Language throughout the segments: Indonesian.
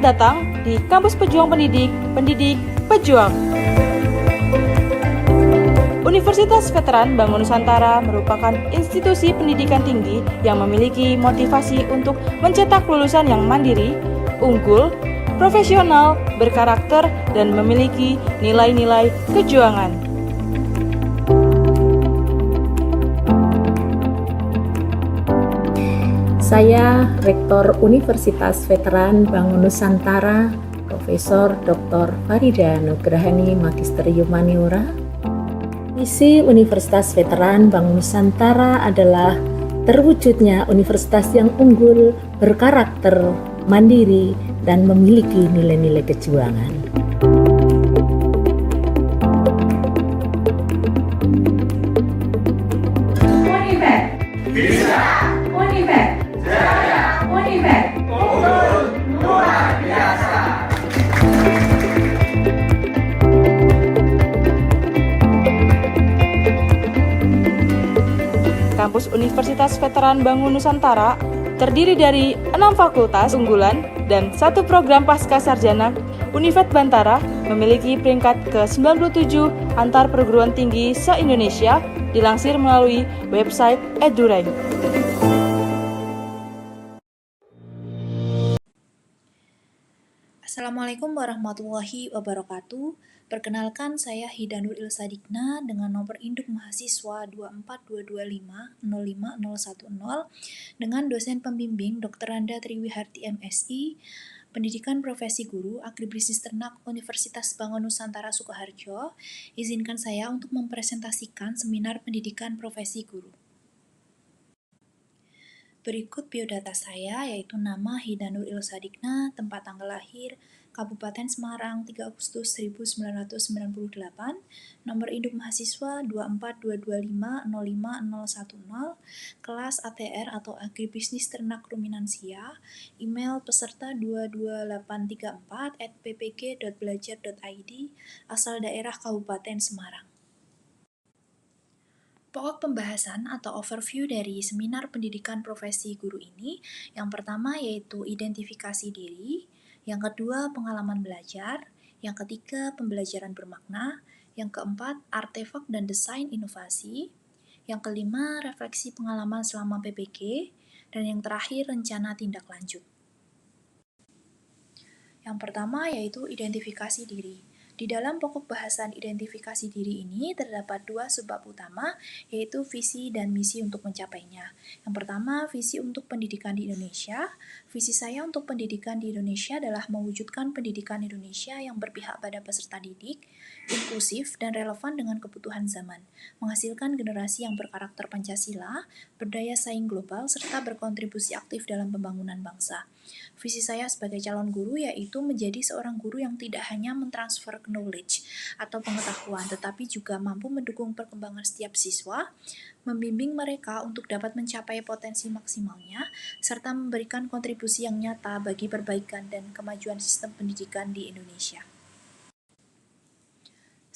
datang di Kampus Pejuang Pendidik, Pendidik Pejuang. Universitas Veteran Bangun Nusantara merupakan institusi pendidikan tinggi yang memiliki motivasi untuk mencetak lulusan yang mandiri, unggul, profesional, berkarakter, dan memiliki nilai-nilai kejuangan. Saya Rektor Universitas Veteran Bangun Nusantara, Profesor Dr. Farida Nugrahani Magister Humaniora. Misi Universitas Veteran Bangun Nusantara adalah terwujudnya universitas yang unggul, berkarakter, mandiri, dan memiliki nilai-nilai kejuangan. Univet bisa, Univet jaya, Univet unggul luar biasa. Kampus Universitas Veteran Bangun Nusantara terdiri dari 6 fakultas unggulan dan 1 program pasca sarjana. Univet Bantara memiliki peringkat ke-97 antar perguruan tinggi se-Indonesia, dilansir melalui website EduRank. Assalamualaikum warahmatullahi wabarakatuh. Perkenalkan, saya Hidanur Ilsadikna dengan nomor induk mahasiswa 24225-05010 dengan dosen pembimbing Dr. Randa Triwiharti MSI, Pendidikan Profesi Guru, Agribisnis Ternak Universitas Bangun Nusantara Sukoharjo. Izinkan saya untuk mempresentasikan seminar pendidikan profesi guru. Berikut biodata saya, yaitu nama Hidanur Ilsadikna, tempat tanggal lahir, Kabupaten Semarang 3 Agustus 1998, nomor induk mahasiswa 24225-05010, kelas ATR atau Agribisnis Ternak Ruminansia, email peserta 22834@ppg.belajar.id, asal daerah Kabupaten Semarang. Pokok pembahasan atau overview dari seminar pendidikan profesi guru ini, yang pertama yaitu identifikasi diri, yang kedua pengalaman belajar, yang ketiga pembelajaran bermakna, yang keempat artefak dan desain inovasi, yang kelima refleksi pengalaman selama PPG, dan yang terakhir rencana tindak lanjut. Yang pertama yaitu identifikasi diri. Di dalam pokok bahasan identifikasi diri ini terdapat 2 subbab utama, yaitu visi dan misi untuk mencapainya. Yang pertama, visi untuk pendidikan di Indonesia. Visi saya untuk pendidikan di Indonesia adalah mewujudkan pendidikan Indonesia yang berpihak pada peserta didik, inklusif, dan relevan dengan kebutuhan zaman, menghasilkan generasi yang berkarakter Pancasila, berdaya saing global, serta berkontribusi aktif dalam pembangunan bangsa. Visi saya sebagai calon guru yaitu menjadi seorang guru yang tidak hanya mentransfer knowledge atau pengetahuan, tetapi juga mampu mendukung perkembangan setiap siswa, membimbing mereka untuk dapat mencapai potensi maksimalnya, serta memberikan kontribusi yang nyata bagi perbaikan dan kemajuan sistem pendidikan di Indonesia.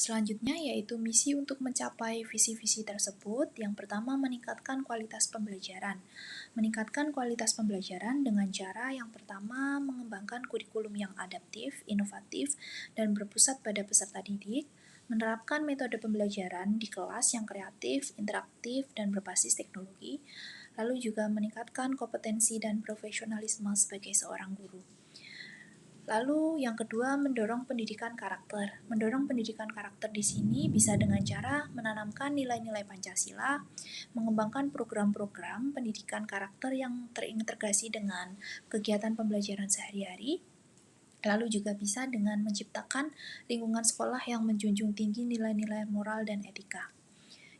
Selanjutnya yaitu misi untuk mencapai visi-visi tersebut. Yang pertama, meningkatkan kualitas pembelajaran. Meningkatkan kualitas pembelajaran dengan cara yang pertama, mengembangkan kurikulum yang adaptif, inovatif, dan berpusat pada peserta didik, menerapkan metode pembelajaran di kelas yang kreatif, interaktif, dan berbasis teknologi, lalu juga meningkatkan kompetensi dan profesionalisme sebagai seorang guru. Lalu yang kedua, mendorong pendidikan karakter. Mendorong pendidikan karakter di sini bisa dengan cara menanamkan nilai-nilai Pancasila, mengembangkan program-program pendidikan karakter yang terintegrasi dengan kegiatan pembelajaran sehari-hari, lalu juga bisa dengan menciptakan lingkungan sekolah yang menjunjung tinggi nilai-nilai moral dan etika.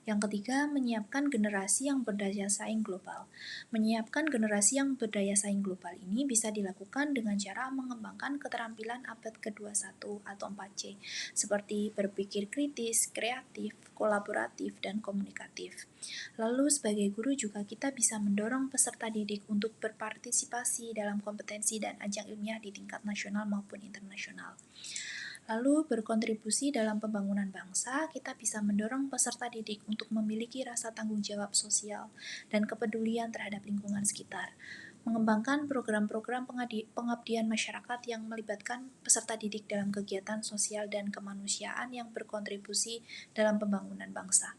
Yang ketiga, menyiapkan generasi yang berdaya saing global. Menyiapkan generasi yang berdaya saing global ini bisa dilakukan dengan cara mengembangkan keterampilan abad ke-21 atau 4C, seperti berpikir kritis, kreatif, kolaboratif, dan komunikatif. Lalu sebagai guru juga kita bisa mendorong peserta didik untuk berpartisipasi dalam kompetensi dan ajang ilmiah di tingkat nasional maupun internasional. Lalu berkontribusi dalam pembangunan bangsa, kita bisa mendorong peserta didik untuk memiliki rasa tanggung jawab sosial dan kepedulian terhadap lingkungan sekitar. mengembangkan program-program pengabdian masyarakat yang melibatkan peserta didik dalam kegiatan sosial dan kemanusiaan yang berkontribusi dalam pembangunan bangsa.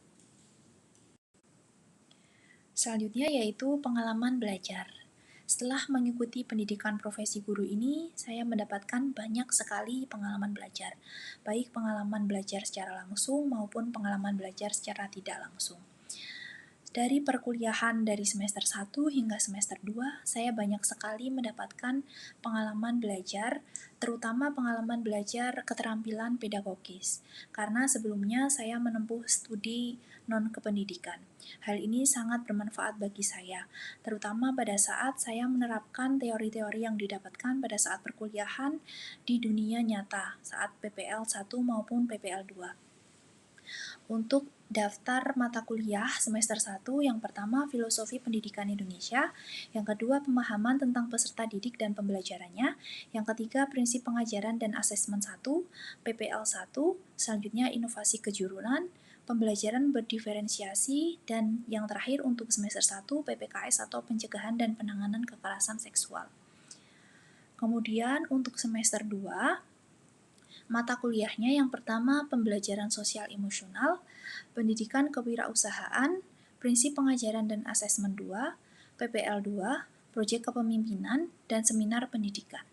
Selanjutnya yaitu pengalaman belajar. Setelah mengikuti pendidikan profesi guru ini, saya mendapatkan banyak sekali pengalaman belajar, baik pengalaman belajar secara langsung maupun pengalaman belajar secara tidak langsung. Dari perkuliahan dari semester 1 hingga semester 2, saya banyak sekali mendapatkan pengalaman belajar, terutama pengalaman belajar keterampilan pedagogis, karena sebelumnya saya menempuh studi non-kependidikan. Hal ini sangat bermanfaat bagi saya, terutama pada saat saya menerapkan teori-teori yang didapatkan pada saat perkuliahan di dunia nyata, saat PPL 1 maupun PPL 2. Untuk daftar mata kuliah semester 1, yang pertama Filosofi Pendidikan Indonesia, yang kedua Pemahaman tentang Peserta Didik dan Pembelajarannya, yang ketiga Prinsip Pengajaran dan Asesmen 1, PPL 1, selanjutnya Inovasi Kejurunan, Pembelajaran Berdiferensiasi, dan yang terakhir untuk semester 1, PPKS atau Pencegahan dan Penanganan Kekerasan Seksual. Kemudian untuk semester 2, mata kuliahnya yang pertama Pembelajaran Sosial Emosional, Pendidikan Kewirausahaan, Prinsip Pengajaran dan Asesmen 2, PPL 2, Proyek Kepemimpinan, dan Seminar Pendidikan.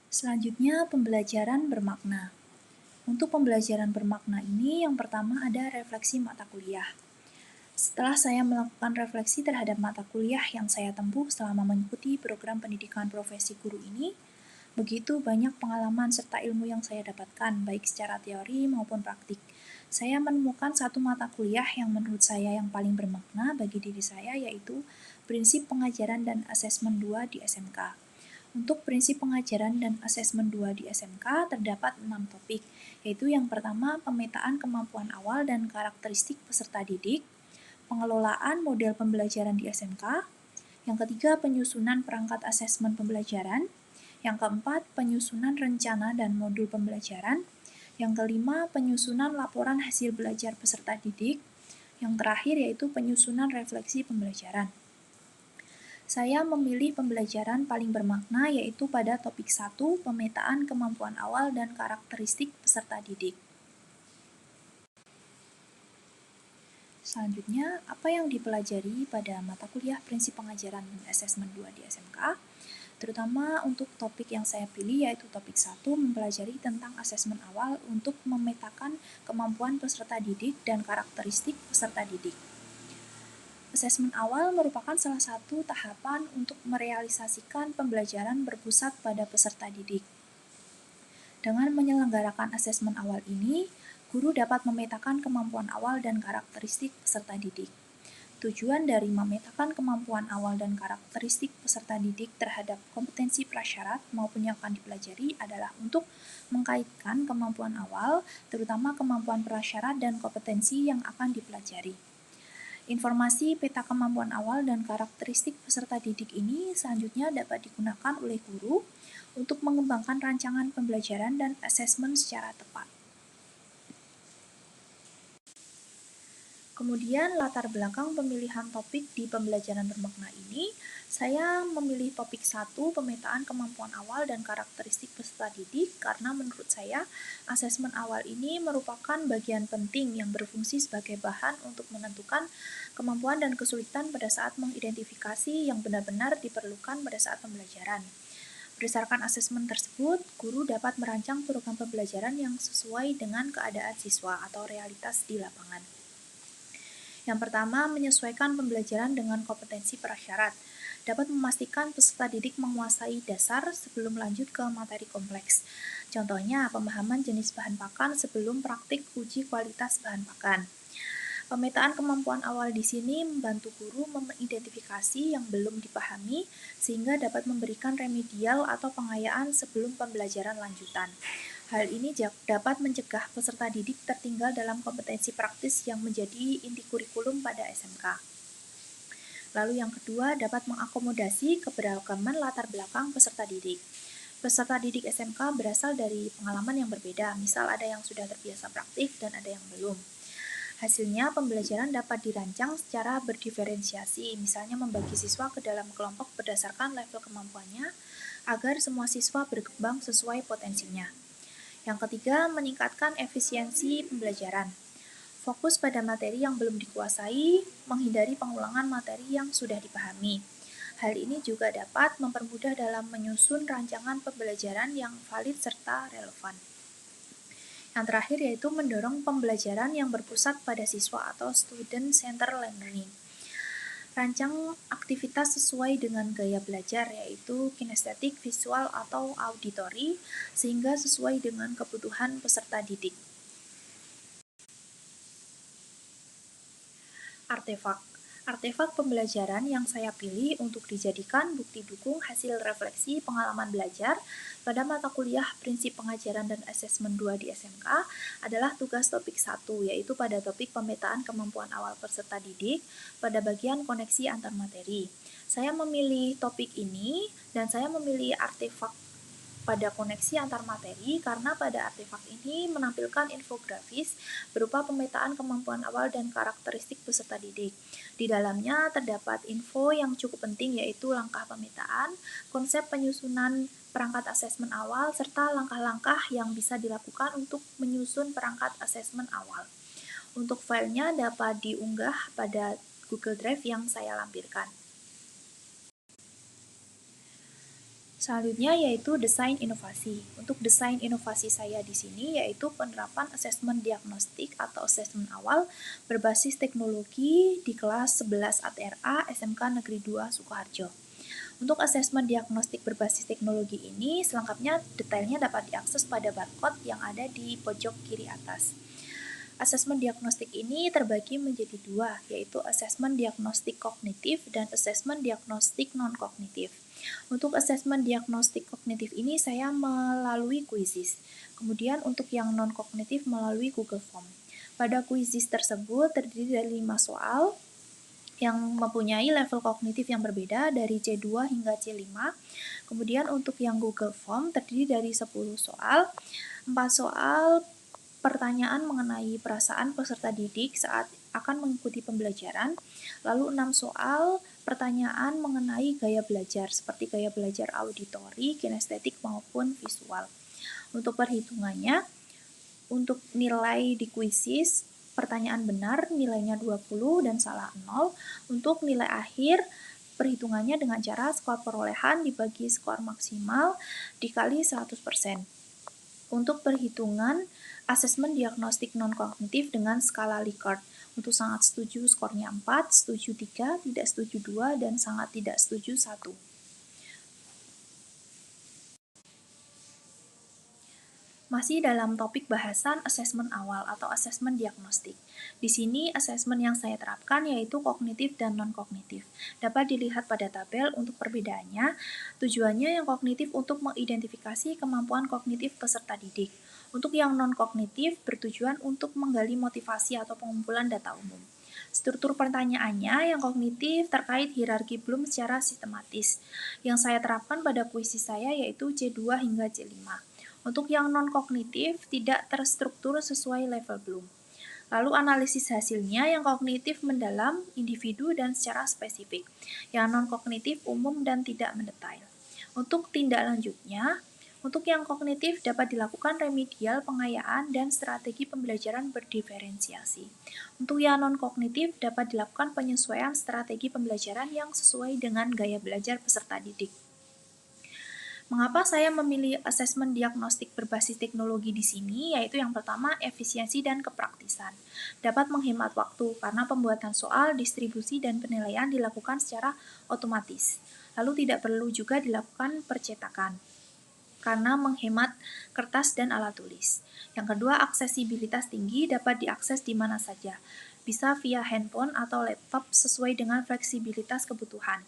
Selanjutnya pembelajaran bermakna. Untuk pembelajaran bermakna ini yang pertama ada refleksi mata kuliah. Setelah saya melakukan refleksi terhadap mata kuliah yang saya tempuh selama mengikuti program pendidikan profesi guru ini, begitu banyak pengalaman serta ilmu yang saya dapatkan, baik secara teori maupun praktik. Saya menemukan satu mata kuliah yang menurut saya yang paling bermakna bagi diri saya, yaitu Prinsip Pengajaran dan Asesmen 2 di SMK. Untuk prinsip pengajaran dan asesmen 2 di SMK terdapat 6 topik, yaitu yang pertama pemetaan kemampuan awal dan karakteristik peserta didik, pengelolaan model pembelajaran di SMK, yang ketiga penyusunan perangkat asesmen pembelajaran, yang keempat penyusunan rencana dan modul pembelajaran, yang kelima penyusunan laporan hasil belajar peserta didik, yang terakhir yaitu penyusunan refleksi pembelajaran. Saya memilih pembelajaran paling bermakna yaitu pada topik 1, pemetaan kemampuan awal dan karakteristik peserta didik. Selanjutnya, apa yang dipelajari pada mata kuliah Prinsip Pengajaran dan Asesmen 2 di SMK? Terutama untuk topik yang saya pilih yaitu topik 1, mempelajari tentang asesmen awal untuk memetakan kemampuan peserta didik dan karakteristik peserta didik. Asesmen awal merupakan salah satu tahapan untuk merealisasikan pembelajaran berpusat pada peserta didik. Dengan menyelenggarakan asesmen awal ini, guru dapat memetakan kemampuan awal dan karakteristik peserta didik. Tujuan dari memetakan kemampuan awal dan karakteristik peserta didik terhadap kompetensi prasyarat maupun yang akan dipelajari adalah untuk mengkaitkan kemampuan awal, terutama kemampuan prasyarat dan kompetensi yang akan dipelajari. Informasi peta kemampuan awal dan karakteristik peserta didik ini selanjutnya dapat digunakan oleh guru untuk mengembangkan rancangan pembelajaran dan asesmen secara tepat. Kemudian latar belakang pemilihan topik di pembelajaran bermakna ini, saya memilih topik 1, pemetaan kemampuan awal dan karakteristik peserta didik, karena menurut saya asesmen awal ini merupakan bagian penting yang berfungsi sebagai bahan untuk menentukan kemampuan dan kesulitan pada saat mengidentifikasi yang benar-benar diperlukan pada saat pembelajaran. Berdasarkan asesmen tersebut, guru dapat merancang program pembelajaran yang sesuai dengan keadaan siswa atau realitas di lapangan. Yang pertama, menyesuaikan pembelajaran dengan kompetensi prasyarat. Dapat memastikan peserta didik menguasai dasar sebelum lanjut ke materi kompleks. Contohnya, pemahaman jenis bahan pakan sebelum praktik uji kualitas bahan pakan. Pemetaan kemampuan awal di sini membantu guru mengidentifikasi yang belum dipahami sehingga dapat memberikan remedial atau pengayaan sebelum pembelajaran lanjutan. Hal ini dapat mencegah peserta didik tertinggal dalam kompetensi praktis yang menjadi inti kurikulum pada SMK. Lalu yang kedua, dapat mengakomodasi keberagaman latar belakang peserta didik. Peserta didik SMK berasal dari pengalaman yang berbeda, misal ada yang sudah terbiasa praktik dan ada yang belum. Hasilnya, pembelajaran dapat dirancang secara berdiferensiasi, misalnya membagi siswa ke dalam kelompok berdasarkan level kemampuannya, agar semua siswa berkembang sesuai potensinya. Yang ketiga, meningkatkan efisiensi pembelajaran. Fokus pada materi yang belum dikuasai, menghindari pengulangan materi yang sudah dipahami. Hal ini juga dapat mempermudah dalam menyusun rancangan pembelajaran yang valid serta relevan. Yang terakhir yaitu mendorong pembelajaran yang berpusat pada siswa atau student-centered learning. Rancang aktivitas sesuai dengan gaya belajar yaitu kinestetik, visual, atau auditory sehingga sesuai dengan kebutuhan peserta didik. Artefak pembelajaran yang saya pilih untuk dijadikan bukti dukung hasil refleksi pengalaman belajar pada mata kuliah Prinsip Pengajaran dan Asesmen 2 di SMK adalah tugas topik 1, yaitu pada topik pemetaan kemampuan awal peserta didik pada bagian koneksi antar materi. Saya memilih topik ini dan saya memilih artefak pada koneksi antar materi karena pada artefak ini menampilkan infografis berupa pemetaan kemampuan awal dan karakteristik peserta didik. Di dalamnya terdapat info yang cukup penting yaitu langkah pemetaan, konsep penyusunan perangkat asesmen awal, serta langkah-langkah yang bisa dilakukan untuk menyusun perangkat asesmen awal. Untuk filenya dapat diunggah pada Google Drive yang saya lampirkan. Selanjutnya yaitu desain inovasi. Untuk desain inovasi saya di sini yaitu penerapan asesmen diagnostik atau asesmen awal berbasis teknologi di kelas 11 ATRA SMK Negeri 2 Sukoharjo. Untuk asesmen diagnostik berbasis teknologi ini selengkapnya detailnya dapat diakses pada barcode yang ada di pojok kiri atas. Asesmen diagnostik ini terbagi menjadi dua, yaitu asesmen diagnostik kognitif dan asesmen diagnostik non-kognitif. Untuk asesmen diagnostik kognitif ini saya melalui Quizizz. Kemudian untuk yang non-kognitif melalui Google Form. Pada Quizizz tersebut terdiri dari 5 soal yang mempunyai level kognitif yang berbeda dari C2 hingga C5. Kemudian untuk yang Google Form terdiri dari 10 soal, 4 soal pertanyaan mengenai perasaan peserta didik saat akan mengikuti pembelajaran, lalu 6 soal pertanyaan mengenai gaya belajar, seperti gaya belajar auditori, kinestetik, maupun visual. Untuk perhitungannya, untuk nilai di Quizizz, pertanyaan benar nilainya 20 dan salah 0. Untuk nilai akhir, perhitungannya dengan cara skor perolehan dibagi skor maksimal dikali 100%. Untuk perhitungan asesmen diagnostik non-kognitif dengan skala Likert. Untuk sangat setuju skornya 4, setuju 3, tidak setuju 2, dan sangat tidak setuju 1. Masih dalam topik bahasan asesmen awal atau asesmen diagnostik. Di sini asesmen yang saya terapkan yaitu kognitif dan non-kognitif. Dapat dilihat pada tabel untuk perbedaannya. Tujuannya yang kognitif untuk mengidentifikasi kemampuan kognitif peserta didik. Untuk yang non-kognitif bertujuan untuk menggali motivasi atau pengumpulan data umum. Struktur pertanyaannya yang kognitif terkait hierarki Bloom secara sistematis. Yang saya terapkan pada Quizizz saya yaitu C2 hingga C5. Untuk yang non-kognitif tidak terstruktur sesuai level Bloom. Lalu analisis hasilnya yang kognitif mendalam, individu, dan secara spesifik. Yang non-kognitif umum dan tidak mendetail. Untuk tindak lanjutnya, untuk yang kognitif dapat dilakukan remedial, pengayaan, dan strategi pembelajaran berdiferensiasi. Untuk yang non-kognitif dapat dilakukan penyesuaian strategi pembelajaran yang sesuai dengan gaya belajar peserta didik. Mengapa saya memilih asesmen diagnostik berbasis teknologi di sini? Yaitu yang pertama, efisiensi dan kepraktisan. Dapat menghemat waktu karena pembuatan soal, distribusi, dan penilaian dilakukan secara otomatis. Lalu tidak perlu juga dilakukan percetakan karena menghemat kertas dan alat tulis. Yang kedua, aksesibilitas tinggi, dapat diakses di mana saja. Bisa via handphone atau laptop sesuai dengan fleksibilitas kebutuhan.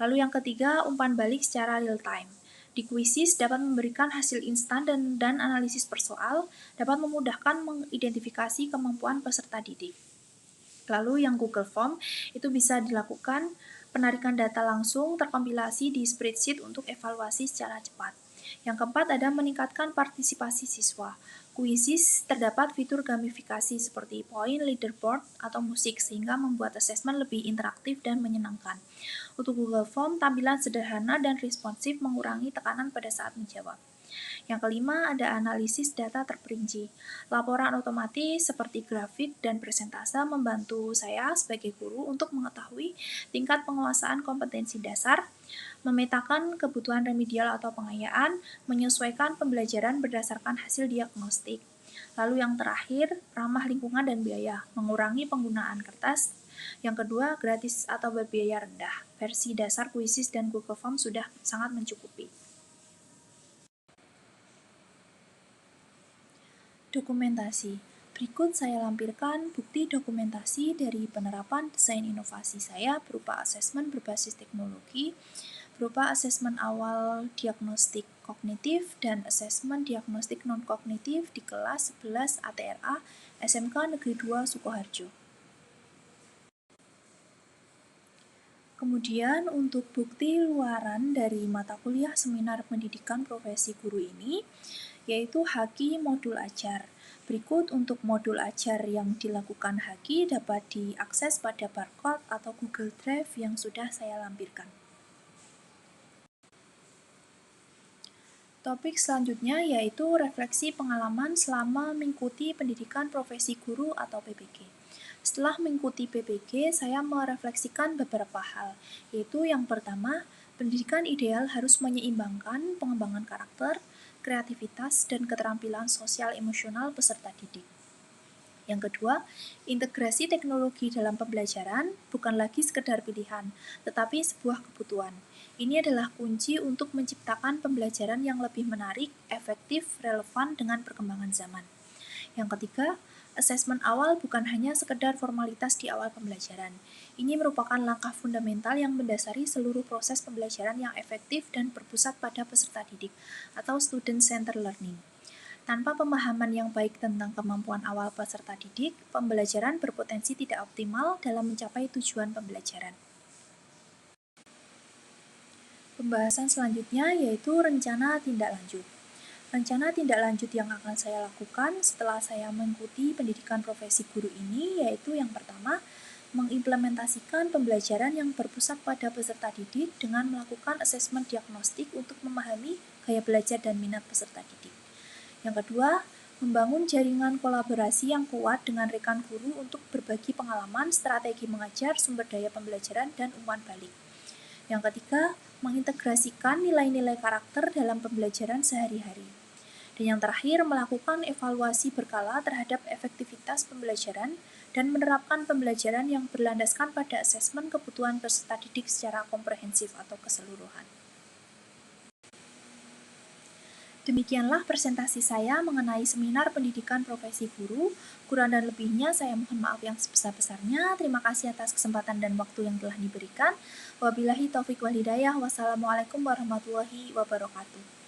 Lalu yang ketiga, umpan balik secara real time. Di Quizizz dapat memberikan hasil instan dan analisis persoal, dapat memudahkan mengidentifikasi kemampuan peserta didik. Lalu yang Google Form itu bisa dilakukan penarikan data langsung terkompilasi di spreadsheet untuk evaluasi secara cepat. Yang keempat ada meningkatkan partisipasi siswa. Kuisis terdapat fitur gamifikasi seperti poin, leaderboard, atau musik sehingga membuat asesmen lebih interaktif dan menyenangkan. Untuk Google Form, tampilan sederhana dan responsif mengurangi tekanan pada saat menjawab. Yang kelima ada analisis data terperinci. Laporan otomatis seperti grafik dan presentase membantu saya sebagai guru untuk mengetahui tingkat penguasaan kompetensi dasar, memetakan kebutuhan remedial atau pengayaan, menyesuaikan pembelajaran berdasarkan hasil diagnostik. Lalu yang terakhir, ramah lingkungan dan biaya, mengurangi penggunaan kertas. Yang kedua, gratis atau berbiaya rendah. Versi dasar Quizzes dan Google Form sudah sangat mencukupi. Dokumentasi. Berikut saya lampirkan bukti dokumentasi dari penerapan desain inovasi saya berupa asesmen berbasis teknologi, berupa asesmen awal diagnostik kognitif dan asesmen diagnostik non-kognitif di kelas 11 ATRA SMK Negeri 2 Sukoharjo. Kemudian untuk bukti luaran dari mata kuliah seminar pendidikan profesi guru ini, yaitu Haki modul ajar. Berikut untuk modul ajar yang dilakukan Haki dapat diakses pada barcode atau Google Drive yang sudah saya lampirkan. Topik selanjutnya yaitu refleksi pengalaman selama mengikuti pendidikan profesi guru atau PPG. Setelah mengikuti PPG, saya merefleksikan beberapa hal, yaitu yang pertama, pendidikan ideal harus menyeimbangkan pengembangan karakter, kreativitas, dan keterampilan sosial emosional peserta didik. Yang kedua, integrasi teknologi dalam pembelajaran bukan lagi sekedar pilihan, tetapi sebuah kebutuhan. Ini adalah kunci untuk menciptakan pembelajaran yang lebih menarik, efektif, relevan dengan perkembangan zaman. Yang ketiga, asesmen awal bukan hanya sekedar formalitas di awal pembelajaran. Ini merupakan langkah fundamental yang mendasari seluruh proses pembelajaran yang efektif dan berpusat pada peserta didik atau student-centered learning. Tanpa pemahaman yang baik tentang kemampuan awal peserta didik, pembelajaran berpotensi tidak optimal dalam mencapai tujuan pembelajaran. Pembahasan selanjutnya yaitu rencana tindak lanjut. Rencana tindak lanjut yang akan saya lakukan setelah saya mengikuti pendidikan profesi guru ini yaitu yang pertama, mengimplementasikan pembelajaran yang berpusat pada peserta didik dengan melakukan asesmen diagnostik untuk memahami gaya belajar dan minat peserta didik. Yang kedua, membangun jaringan kolaborasi yang kuat dengan rekan guru untuk berbagi pengalaman, strategi mengajar, sumber daya pembelajaran, dan umpan balik. Yang ketiga, mengintegrasikan nilai-nilai karakter dalam pembelajaran sehari-hari. Dan yang terakhir, melakukan evaluasi berkala terhadap efektivitas pembelajaran dan menerapkan pembelajaran yang berlandaskan pada asesmen kebutuhan peserta didik secara komprehensif atau keseluruhan. Demikianlah presentasi saya mengenai seminar pendidikan profesi guru. Kurang dan lebihnya saya mohon maaf yang sebesar-besarnya. Terima kasih atas kesempatan dan waktu yang telah diberikan. Wabillahi taufiq wal hidayah. Wassalamualaikum warahmatullahi wabarakatuh.